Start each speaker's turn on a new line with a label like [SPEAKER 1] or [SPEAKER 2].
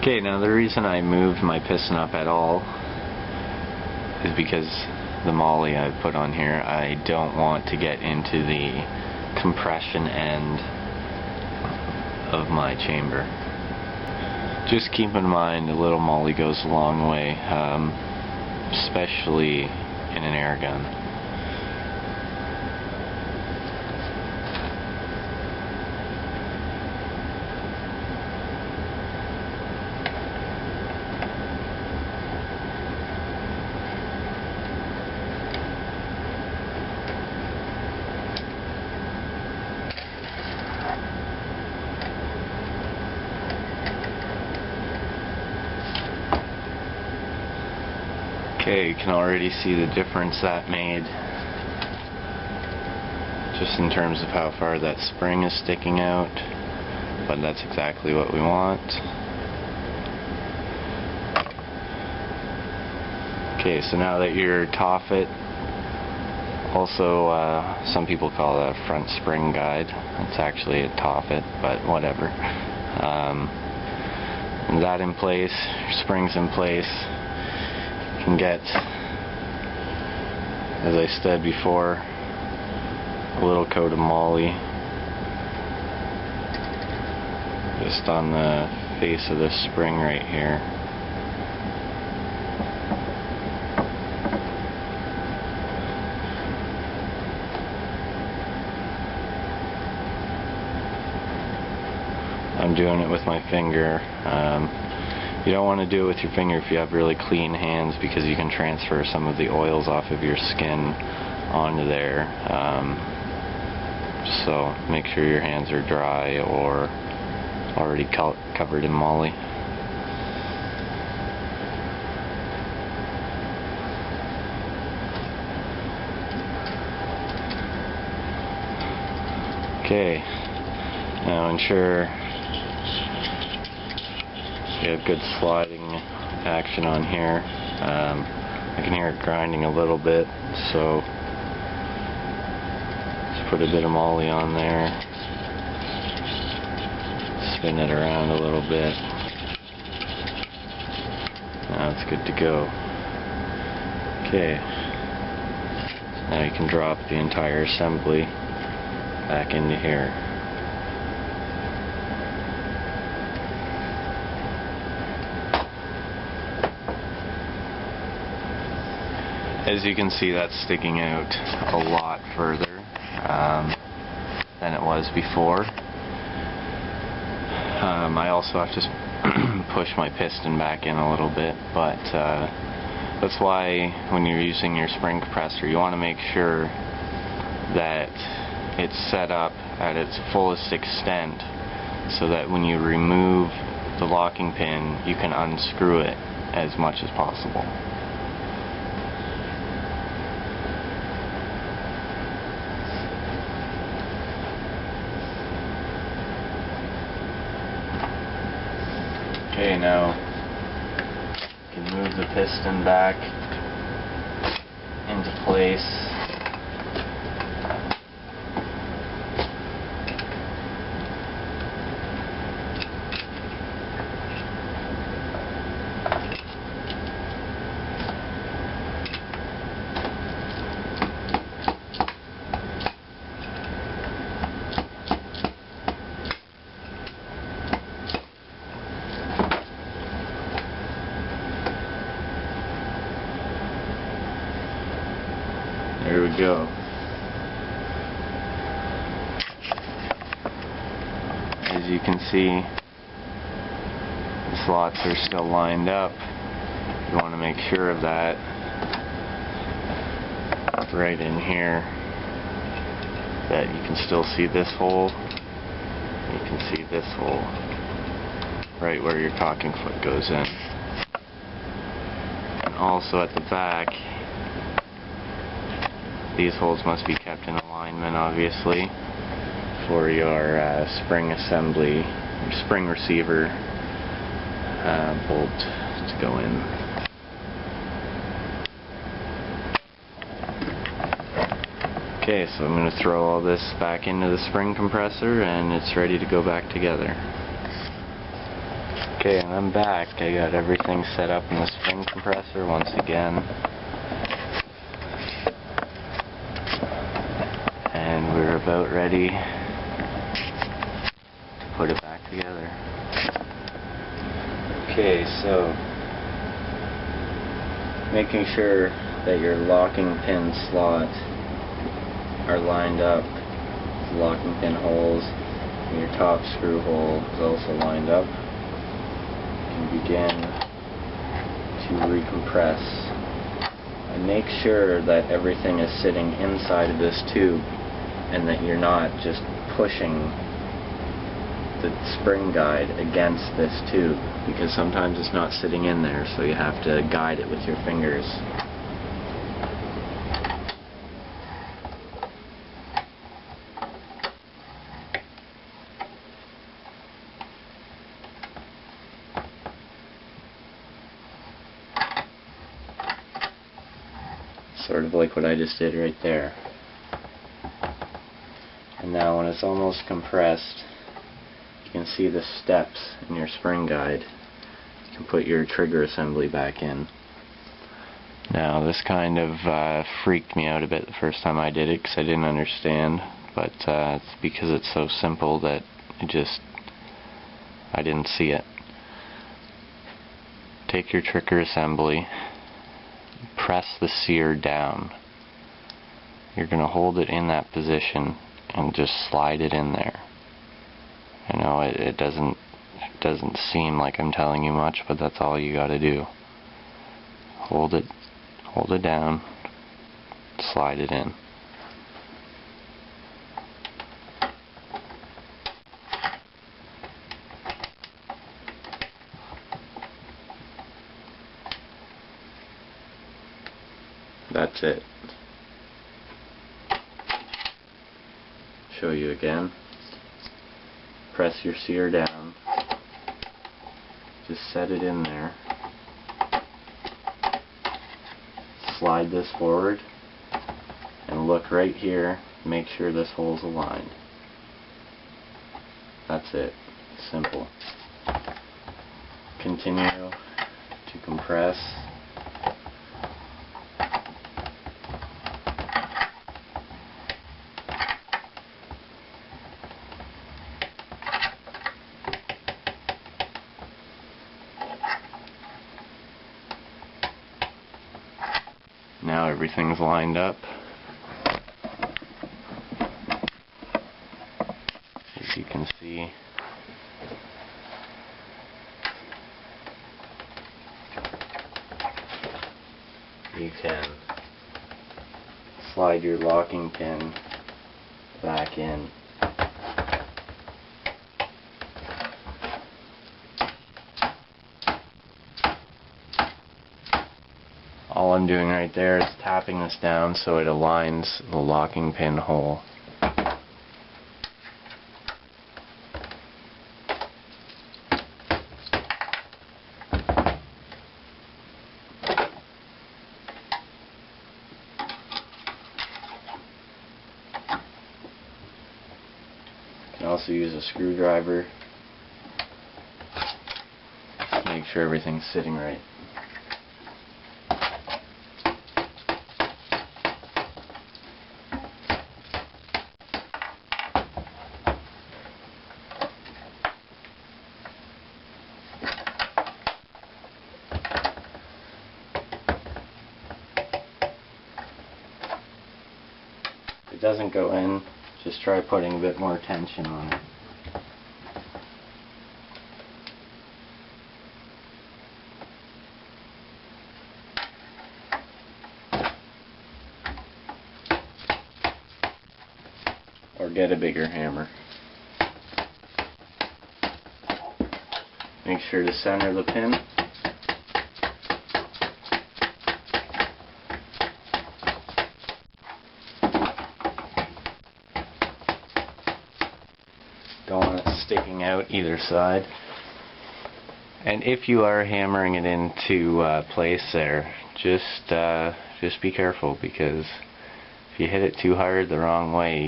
[SPEAKER 1] Okay, now the reason I moved my piston up at all is because the molly I put on here, I don't want to get into the compression end of my chamber. Just keep in mind a little molly goes a long way, especially in an air gun. Okay, you can already see the difference that made, just in terms of how far that spring is sticking out, but that's exactly what we want. Okay, so now that you're taffet, also some people call it a front spring guide. It's actually a taffet, but whatever. And that in place, your springs in place. Can get, as I said before, a little coat of molly just on the face of the spring right here. I'm doing it with my finger. You don't want to do it with your finger if you have really clean hands, because you can transfer some of the oils off of your skin onto there. So make sure your hands are dry or already covered in molly. Okay, now ensure you have good sliding action on here. I can hear it grinding a little bit, so just put a bit of molly on there, spin it around a little bit. Now it's good to go. Okay, so now you can drop the entire assembly back into here. As you can see, that's sticking out a lot further than it was before. I also have to push my piston back in a little bit, but that's why when you're using your spring compressor, you want to make sure that it's set up at its fullest extent, so that when you remove the locking pin, you can unscrew it as much as possible. Okay, now you can move the piston back into place. There we go. As you can see, the slots are still lined up. You want to make sure of that. Right in here, that you can still see this hole. You can see this hole right where your caulking foot goes in. And also at the back, these holes must be kept in alignment, obviously, for your spring assembly, your spring receiver bolt to go in. Okay, so I'm going to throw all this back into the spring compressor, and it's ready to go back together. Okay, and I'm back. I got everything set up in the spring compressor once again. And we're about ready to put it back together. Okay, so making sure that your locking pin slots are lined up. The locking pin holes and your top screw hole is also lined up. You can begin to recompress. And make sure that everything is sitting inside of this tube and that you're not just pushing the spring guide against this tube, because sometimes it's not sitting in there, so you have to guide it with your fingers. Sort of like what I just did right there. And now when it's almost compressed, you can see the steps in your spring guide. You can put your trigger assembly back in. Now this kind of freaked me out a bit the first time I did it because I didn't understand, but it's because it's so simple that I didn't see it. Take your trigger assembly, press the sear down. You're going to hold it in that position and just slide it in there. I know it doesn't seem like I'm telling you much, but that's all you got to do. Hold it down, slide it in. That's it. Show you again. Press your sear down. Just set it in there. Slide this forward and look right here. Make sure this hole's aligned. That's it. Simple. Continue to compress. Now everything's lined up. As you can see, you can slide your locking pin back in. All I'm doing right there is tapping this down so it aligns the locking pin hole. You can also use a screwdriver to make sure everything's sitting right. If it doesn't go in, just try putting a bit more tension on it. Or get a bigger hammer. Make sure to center the pin. Don't want it sticking out either side. And if you are hammering it into place there, just be careful, because if you hit it too hard the wrong way,